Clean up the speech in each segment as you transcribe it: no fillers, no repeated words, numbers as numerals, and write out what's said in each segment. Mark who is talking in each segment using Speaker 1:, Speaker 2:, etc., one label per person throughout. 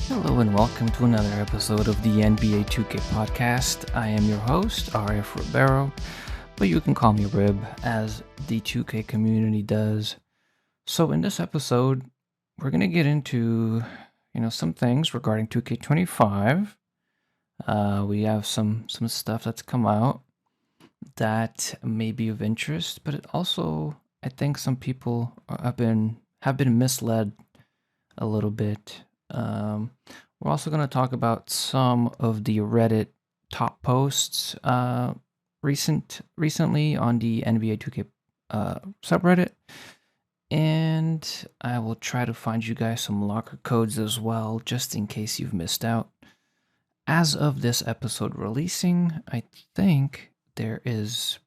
Speaker 1: Hello and welcome to another episode of the NBA 2K podcast. I am your host, RF Ribeiro, but you can call me Rib, as the 2K community does. So in this episode, we're going to get into, some things regarding 2K25. We have some stuff that's come out that may be of interest, but it also, I think some people have been misled a little bit. We're also going to talk about some of the Reddit top posts recently on the NBA 2K subreddit, and I will try to find you guys some locker codes as well, just in case you've missed out. As of this episode releasing, I think there is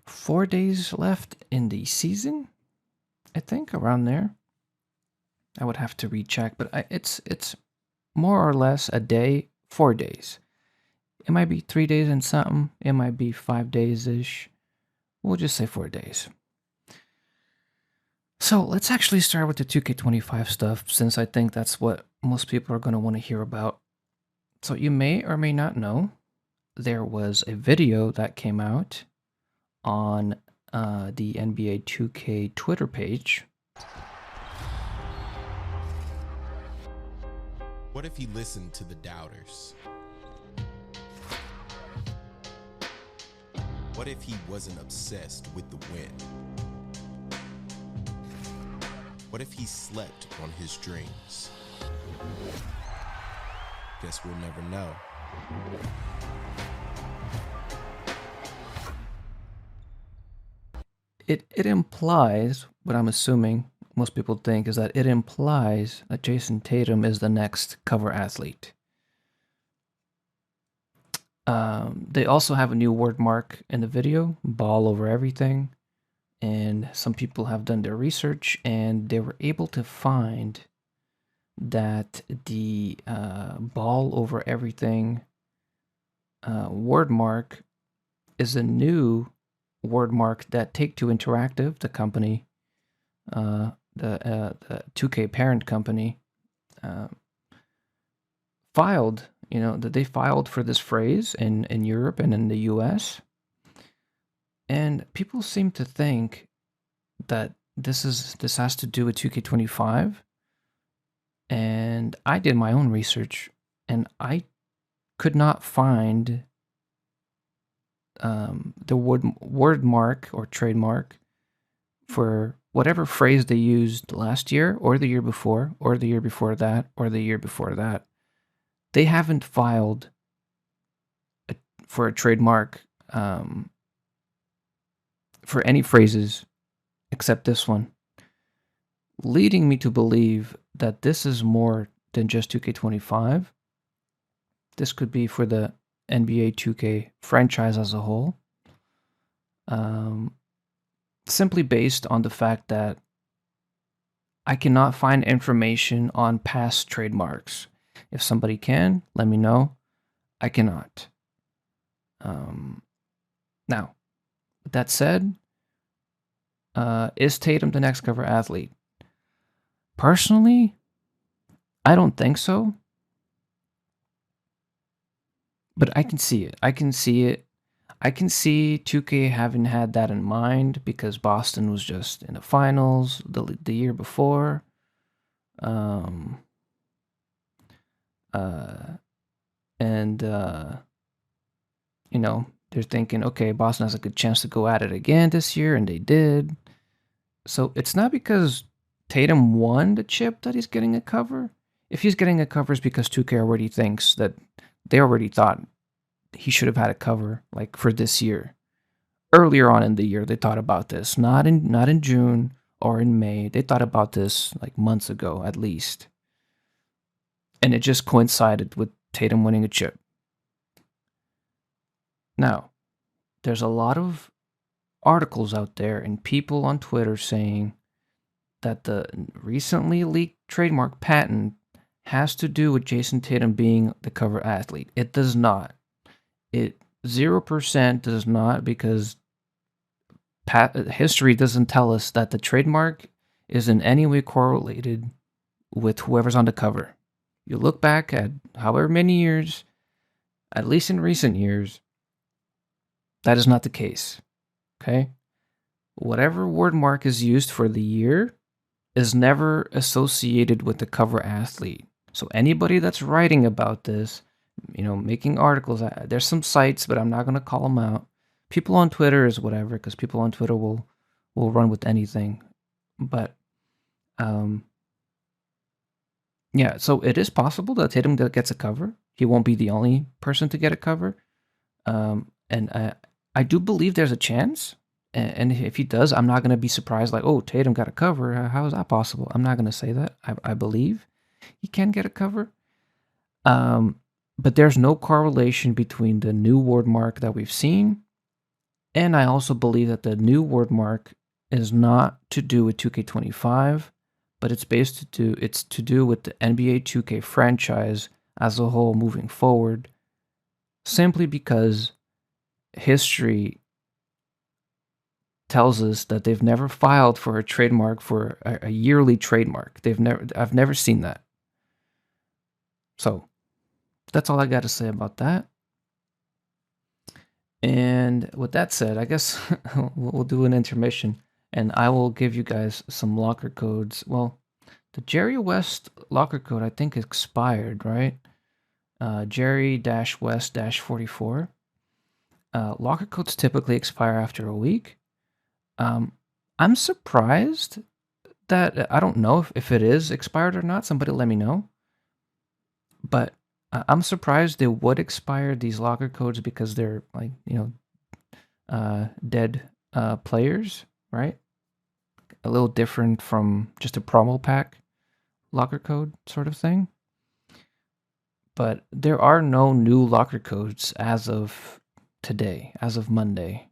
Speaker 1: 4 days left in the season. I think around there. I would have to recheck, but it's more or less a day, 4 days. It might be 3 days and something. It might be 5 days-ish. We'll just say 4 days. So let's actually start with the 2K25 stuff, since I think that's what most people are going to want to hear about. So you may or may not know, there was a video that came out on the NBA 2K Twitter page.
Speaker 2: What if he listened to the doubters? What if he wasn't obsessed with the win? What if he slept on his dreams? Guess we'll never know.
Speaker 1: It implies, what I'm assuming most people think, is that it implies that Jason Tatum is the next cover athlete. They also have a new word mark in the video, ball over everything. And some people have done their research and they were able to find that the ball over everything word mark is a new word mark that Take-Two Interactive, the company, the 2K parent company, filed, that they filed for this phrase in Europe and in the US. And people seem to think that this has to do with 2K25. And I did my own research and I could not find the word mark or trademark for whatever phrase they used last year or the year before or the year before that or the year before that. They haven't filed for a trademark for any phrases except this one, leading me to believe that this is more than just 2K25. This could be for the NBA 2K franchise as a whole. Simply based on the fact that I cannot find information on past trademarks. If somebody can, let me know. I cannot. Now, with that said, is Tatum the next cover athlete? Personally, I don't think so. But I can see it. I can see 2K having had that in mind because Boston was just in the finals the year before. They're thinking, okay, Boston has a good chance to go at it again this year, and they did. So it's not because Tatum won the chip that he's getting a cover. If he's getting a cover, it's because 2K already thinks that they already thought he should have had a cover, like for this year. Earlier on in the year, they thought about this. Not in June or in May. They thought about this like months ago, at least. And it just coincided with Tatum winning a chip. Now, there's a lot of articles out there and people on Twitter saying that the recently leaked trademark patent has to do with Jason Tatum being the cover athlete. It does not. It 0% does not, because history doesn't tell us that the trademark is in any way correlated with whoever's on the cover. You look back at however many years, at least in recent years, that is not the case. Okay? Whatever word mark is used for the year is never associated with the cover athlete. So anybody that's writing about this, making articles, there's some sites, but I'm not going to call them out. People on Twitter is whatever, because people on Twitter will run with anything. But yeah, so it is possible that Tatum gets a cover. He won't be the only person to get a cover. And I do believe there's a chance. And if he does, I'm not going to be surprised like, oh, Tatum got a cover. How is that possible? I'm not going to say that. I believe he can get a cover. But there's no correlation between the new word mark that we've seen. And I also believe that the new word mark is not to do with 2K25, but it's to do with the NBA 2K franchise as a whole moving forward, simply because history tells us that they've never filed for a trademark for a yearly trademark. I've never seen that. So that's all I got to say about that. And with that said, I guess we'll do an intermission, and I will give you guys some locker codes. Well, the Jerry West locker code I think expired, right? Jerry-West-44. Locker codes typically expire after a week. I'm surprised that, I don't know if it is expired or not. Somebody let me know. But I'm surprised they would expire these locker codes, because they're like, dead players, right? A little different from just a promo pack locker code sort of thing. But there are no new locker codes as of today, as of Monday,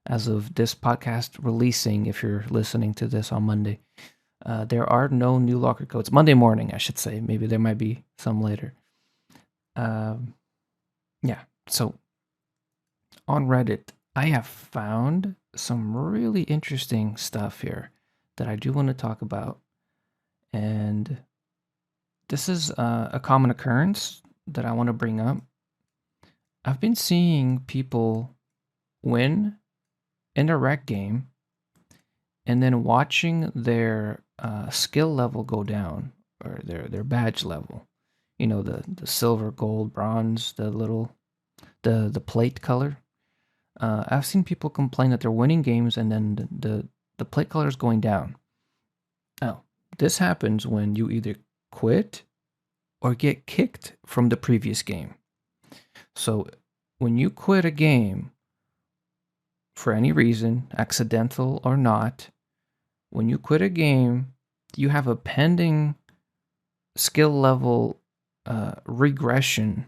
Speaker 1: as of this podcast releasing, if you're listening to this on Monday. There are no new locker codes. Monday morning, I should say. Maybe there might be some later. Yeah, so on Reddit, I have found some really interesting stuff here that I do want to talk about. And this is a common occurrence that I want to bring up. I've been seeing people win in a rec game and then watching their skill level go down, or their badge level. The silver, gold, bronze, the plate color. I've seen people complain that they're winning games and then the plate color is going down. Now, this happens when you either quit or get kicked from the previous game. So when you quit a game for any reason, accidental or not, when you quit a game, you have a pending skill level regression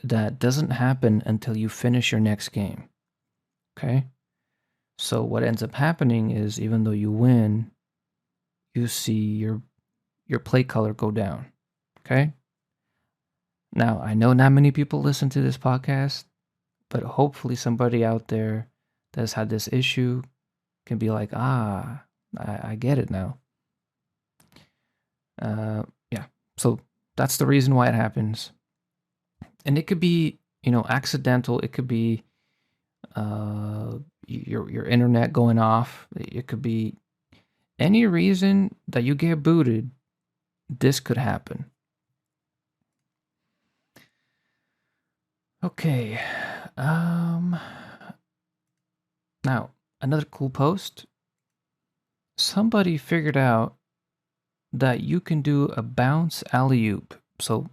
Speaker 1: that doesn't happen until you finish your next game. Okay? So what ends up happening is, even though you win, you see your play color go down. Okay? Now, I know not many people listen to this podcast, but hopefully somebody out there that's had this issue can be like, I get it now. Yeah. So that's the reason why it happens. And it could be, accidental. It could be your internet going off. It could be any reason that you get booted. This could happen. Okay. Now, another cool post. Somebody figured out that you can do a bounce alley-oop. So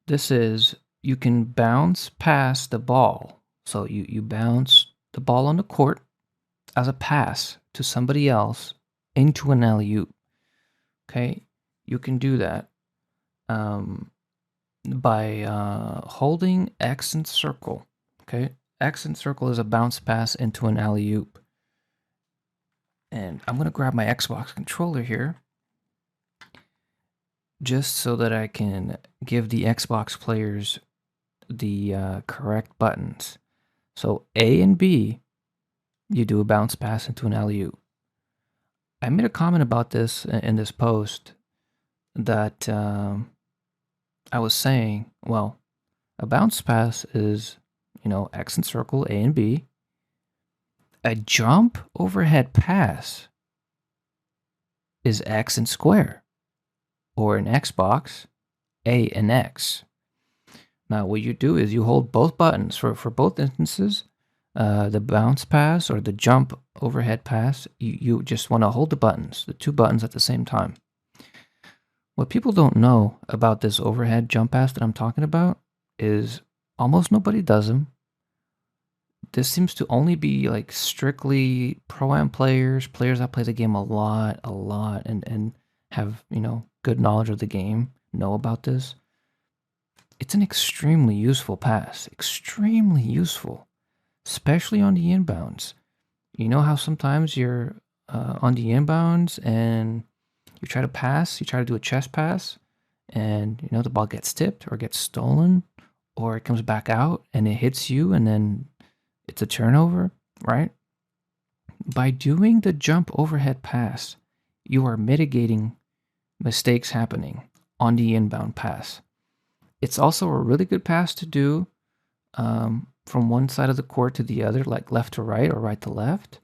Speaker 1: this is, you can bounce past the ball. So you bounce the ball on the court as a pass to somebody else into an alley-oop. Okay? You can do that by holding X and circle. Okay? X and circle is a bounce pass into an alley-oop. And I'm going to grab my Xbox controller here, just so that I can give the Xbox players the correct buttons. So A and B, you do a bounce pass into an alley-oop. I made a comment about this in this post, that I was saying, well, a bounce pass is, X and circle, A and B. A jump overhead pass is X and square, or in Xbox, A and X. Now, what you do is you hold both buttons for both instances. The bounce pass or the jump overhead pass, you just want to hold the buttons, the two buttons at the same time. What people don't know about this overhead jump pass that I'm talking about is almost nobody does them. This seems to only be like strictly pro-am players that play the game a lot, and have, good knowledge of the game, know about this. It's an extremely useful pass, extremely useful, especially on the inbounds. You know how sometimes you're on the inbounds and you try to pass, you try to do a chest pass, and the ball gets tipped or gets stolen, or it comes back out and it hits you, and then it's a turnover, right? By doing the jump overhead pass, you are mitigating mistakes happening on the inbound pass. It's also a really good pass to do from one side of the court to the other, like left to right or right to left.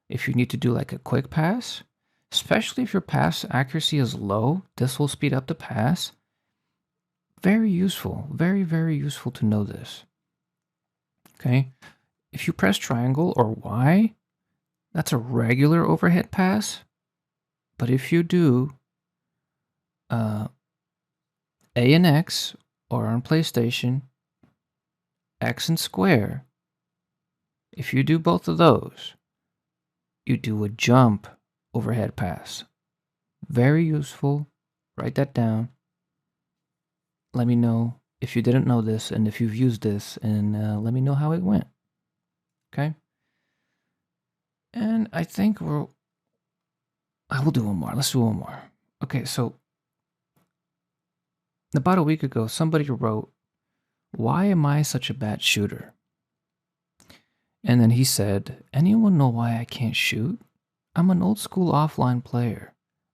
Speaker 1: If you need to do like a quick pass, especially if your pass accuracy is low, this will speed up the pass. Very useful, very, very useful to know this. Okay, if you press triangle or Y, that's a regular overhead pass. But if you do A and X, or on PlayStation, X and square, if you do both of those, you do a jump overhead pass. Very useful. Write that down. Let me know if you didn't know this and if you've used this, and let me know how it went. Okay? And I think I will do one more. Let's do one more. Okay, so about a week ago, somebody wrote, "Why am I such a bad shooter?" And then he said, "Anyone know why I can't shoot? I'm an old school offline player.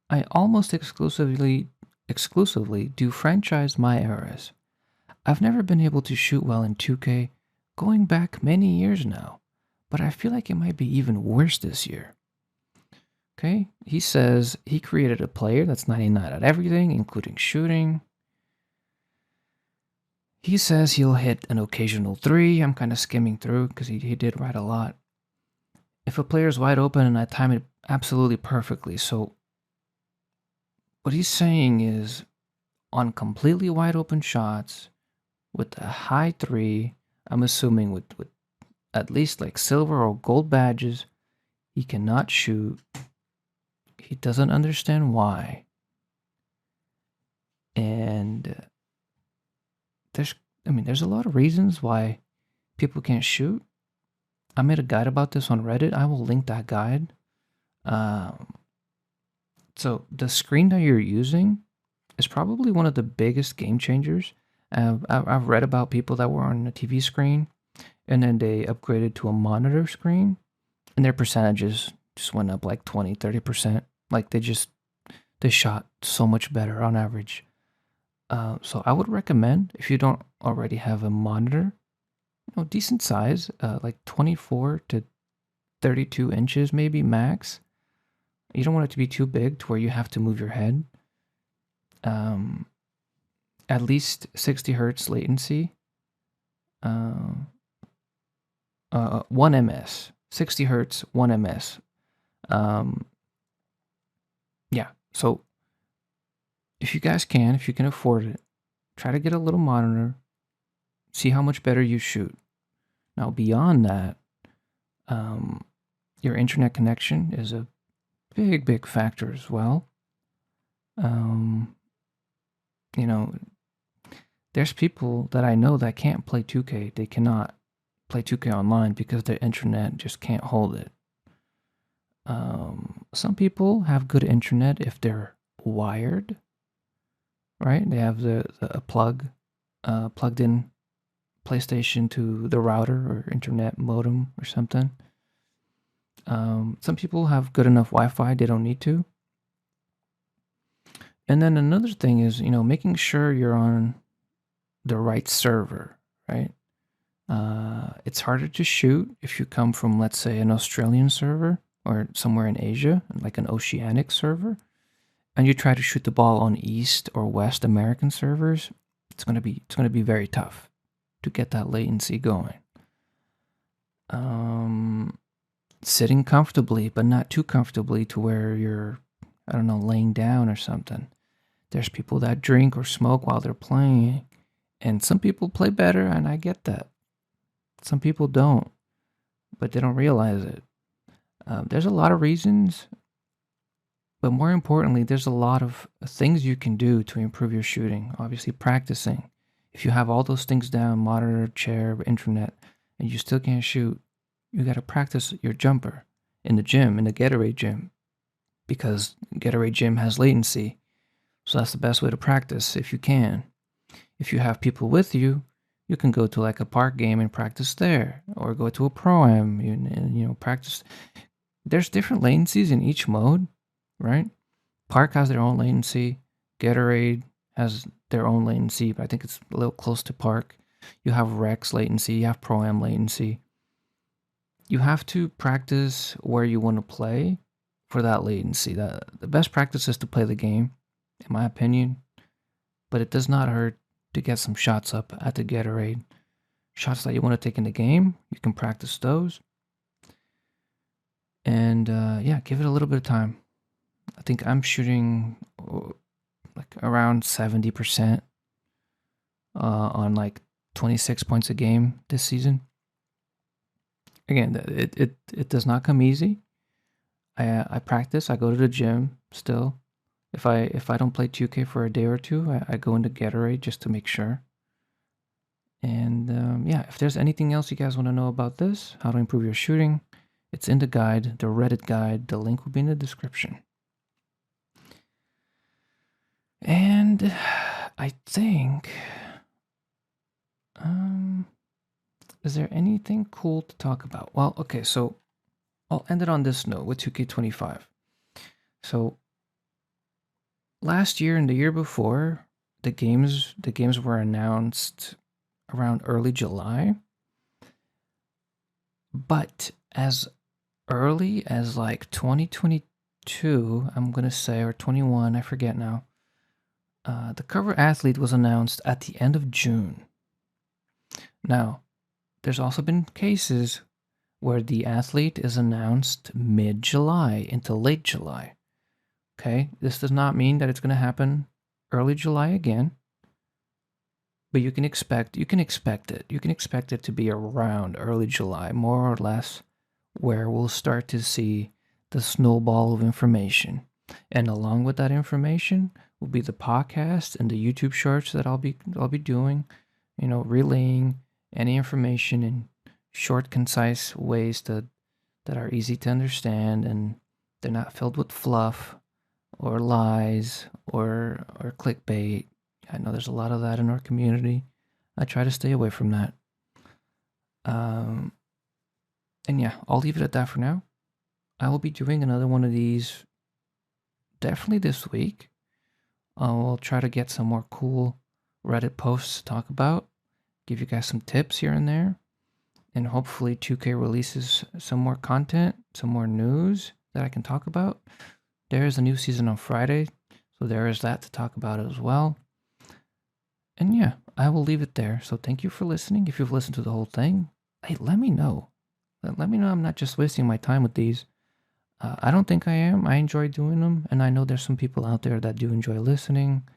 Speaker 1: I almost exclusively do franchise my eras. I've never been able to shoot well in 2K, going back many years now, but I feel like it might be even worse this year." Okay, he says he created a player that's 99 at everything, including shooting. He says he'll hit an occasional 3. I'm kind of skimming through because he did write a lot. If a player's wide open and I time it absolutely perfectly. So what he's saying is on completely wide open shots with a high 3, I'm assuming with at least like silver or gold badges, he cannot shoot. He doesn't understand why. And there's a lot of reasons why people can't shoot. I made a guide about this on Reddit. I will link that guide. So the screen that you're using is probably one of the biggest game changers. I've read about people that were on a TV screen and then they upgraded to a monitor screen and their percentages just went up like 20, 30%. Like they shot so much better on average. So I would recommend, if you don't already have a monitor, decent size, like 24 to 32 inches maybe max. You don't want it to be too big to where you have to move your head. At least 60 hertz latency. 1 ms. 60 hertz, 1 ms. Yeah, so if you guys can, if you can afford it, try to get a little monitor. See how much better you shoot. Now, beyond that, your internet connection is a big, big factor as well. There's people that I know that can't play 2K. They cannot play 2K online because their internet just can't hold it. Some people have good internet if they're wired, right? They have the plugged in PlayStation to the router or internet modem or something. Some people have good enough Wi-Fi, they don't need to. And then another thing is, making sure you're on the right server, right? It's harder to shoot if you come from, let's say, an Australian server or somewhere in Asia, like an oceanic server, and you try to shoot the ball on East or West American servers. It's gonna be very tough to get that latency going. Um, Sitting comfortably, but not too comfortably to where you're, I don't know, laying down or something. There's people that drink or smoke while they're playing, and some people play better, and I get that. Some people don't, but they don't realize it. There's a lot of reasons, but more importantly, there's a lot of things you can do to improve your shooting. Obviously, practicing. If you have all those things down, monitor, chair, internet, and you still can't shoot, you got to practice your jumper in the gym, in the Gatorade gym, because Gatorade gym has latency. So that's the best way to practice if you can. If you have people with you, you can go to like a park game and practice there, or go to a pro-am, practice. There's different latencies in each mode, right? Park has their own latency. Gatorade has their own latency, but I think it's a little close to Park. You have Rex latency, you have Pro-Am latency. You have to practice where you want to play for that latency. The best practice is to play the game, in my opinion, but it does not hurt to get some shots up at the Gatorade. Shots that you want to take in the game, you can practice those. And yeah, give it a little bit of time. I think I'm shooting like around 70% on like 26 points a game this season. Again, it does not come easy. I practice. I go to the gym still. If I don't play 2K for a day or two, I go into Gatorade just to make sure. And yeah, if there's anything else you guys want to know about this, how to improve your shooting, it's in the guide, the Reddit guide. The link will be in the description. And I think, is there anything cool to talk about? Well, okay, so I'll end it on this note with 2K25. So last year and the year before, the games were announced around early July. But as early as like 2022, I'm gonna say, or 21, I forget now. The cover athlete was announced at the end of June. Now, there's also been cases where the athlete is announced mid-July into late July. Okay, this does not mean that it's going to happen early July again, but you can expect it. You can expect it to be around early July, more or less, where we'll start to see the snowball of information. And along with that information will be the podcast and the YouTube shorts that I'll be doing, relaying any information in short, concise ways that are easy to understand, and they're not filled with fluff or lies or clickbait. I know there's a lot of that in our community. I try to stay away from that. And yeah, I'll leave it at that for now. I will be doing another one of these definitely this week. We'll try to get some more cool Reddit posts to talk about, give you guys some tips here and there, and hopefully 2K releases some more content, some more news that I can talk about. There is a new season on Friday, so there is that to talk about as well. And yeah, I will leave it there. So thank you for listening. If you've listened to the whole thing, hey, let me know. Let me know I'm not just wasting my time with these. I don't think I am. I enjoy doing them, and I know there's some people out there that do enjoy listening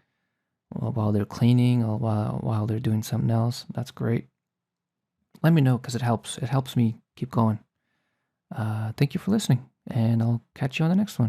Speaker 1: while they're cleaning or while they're doing something else. That's great. Let me know, because it helps. It helps me keep going. Thank you for listening, and I'll catch you on the next one.